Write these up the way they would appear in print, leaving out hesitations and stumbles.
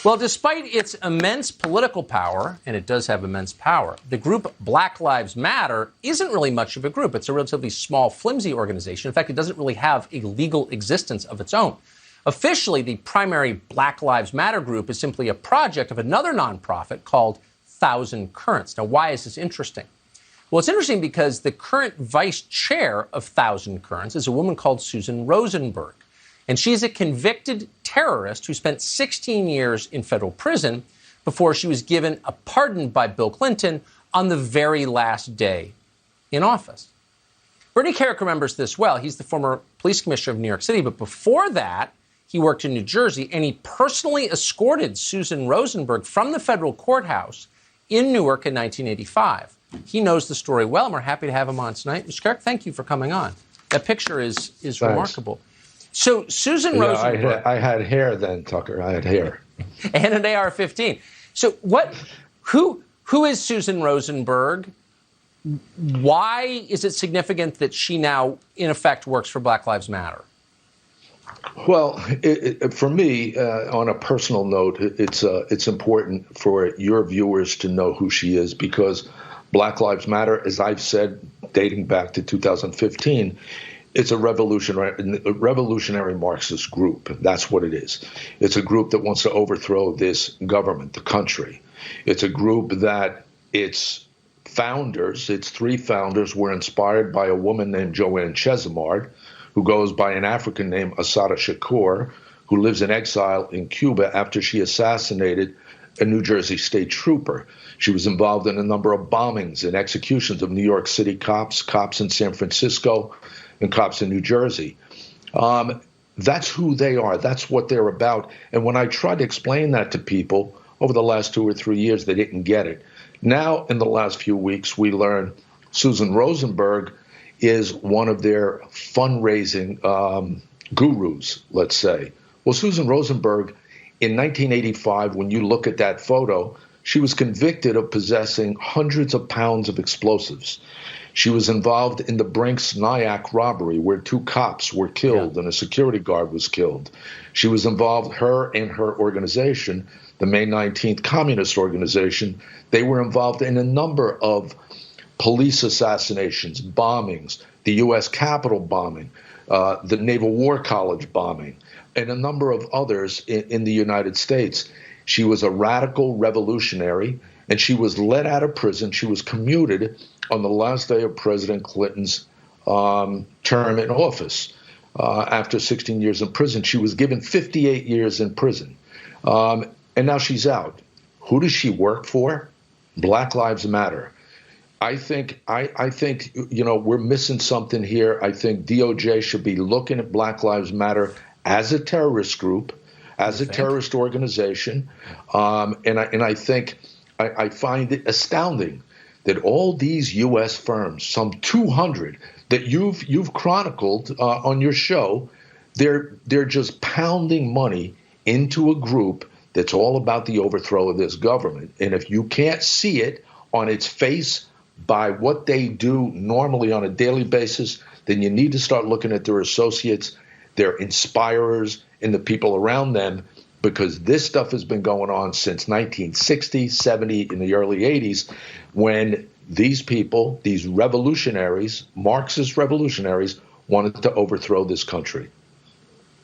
Well, despite its immense political power, and it does have immense power, the group Black Lives Matter isn't really much of a group. It's a relatively small, flimsy organization. In fact, it doesn't really have a legal existence of its own. Officially, the primary Black Lives Matter group is simply a project of another nonprofit called Thousand Currents. Now, why is this interesting? Well, it's interesting because the current vice chair of Thousand Currents is a woman called Susan Rosenberg. And she's a convicted terrorist who spent 16 years in federal prison before she was given a pardon by Bill Clinton on the very last day in office. Bernie Kerik remembers this well. He's the former police commissioner of New York City. But before that, he worked in New Jersey, and he personally escorted Susan Rosenberg from the federal courthouse in Newark in 1985. He knows the story well, and we're happy to have him on tonight. Mr. Kerik, thank you for coming on. That picture is remarkable. So Susan Rosenberg... I had hair then, Tucker. I had hair. And an AR-15. So who is Susan Rosenberg? Why is it significant that she now, in effect, works for Black Lives Matter? Well, for me, on a personal note, it's important for your viewers to know who she is, because Black Lives Matter, as I've said, dating back to 2015, it's a revolutionary Marxist group. That's what it is. It's a group that wants to overthrow this government, the country. It's a group that its founders, its three founders, were inspired by a woman named Joanne Chesimard, who goes by an African name, Assata Shakur, who lives in exile in Cuba after she assassinated a New Jersey state trooper. She was involved in a number of bombings and executions of New York City cops in San Francisco, and cops in New Jersey. That's who they are. That's what they're about. And when I tried to explain that to people over the last 2 or 3 years, they didn't get it. Now, in the last few weeks, we learned Susan Rosenberg is one of their fundraising gurus, let's say. Well, Susan Rosenberg, in 1985, when you look at that photo, she was convicted of possessing hundreds of pounds of explosives. She was involved in the Brinks Nyack robbery, where 2 cops were killed and a security guard was killed. She was involved, her and her organization, the May 19th Communist Organization, they were involved in a number of police assassinations, bombings, the U.S. Capitol bombing, the Naval War College bombing, and a number of others in the United States. She was a radical revolutionary, and she was let out of prison. She was commuted on the last day of President Clinton's term in office. After 16 years in prison, she was given 58 years in prison. And now she's out. Who does she work for? Black Lives Matter. I think we're missing something here. I think DOJ should be looking at Black Lives Matter as a terrorist group, as a terrorist organization. And I think I find it astounding that all these U.S. firms, some 200 that you've chronicled on your show, they're just pounding money into a group that's all about the overthrow of this government. And if you can't see it on its face by what they do normally on a daily basis, then you need to start looking at their associates, their inspirers, and the people around them, because this stuff has been going on since 1960, 70, in the early 80s, when these people, these revolutionaries, Marxist revolutionaries, wanted to overthrow this country.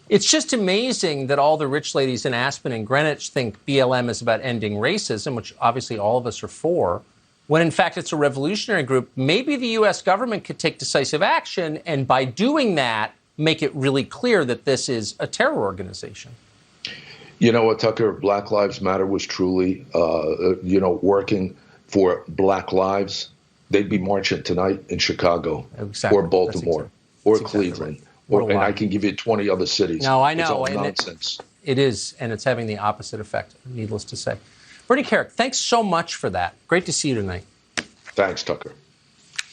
It's just amazing that all the rich ladies in Aspen and Greenwich think BLM is about ending racism, which obviously all of us are for, when in fact it's a revolutionary group. Maybe the U.S. government could take decisive action, and by doing that, make it really clear that this is a terror organization. You know what, Tucker? Black Lives Matter was truly, working for Black lives. They'd be marching tonight in Chicago, or Baltimore, or Cleveland, and I can give you 20 other cities. No, I know. It's all nonsense. It is, and it's having the opposite effect, needless to say. Bernie Kerik, thanks so much for that. Great to see you tonight. Thanks, Tucker.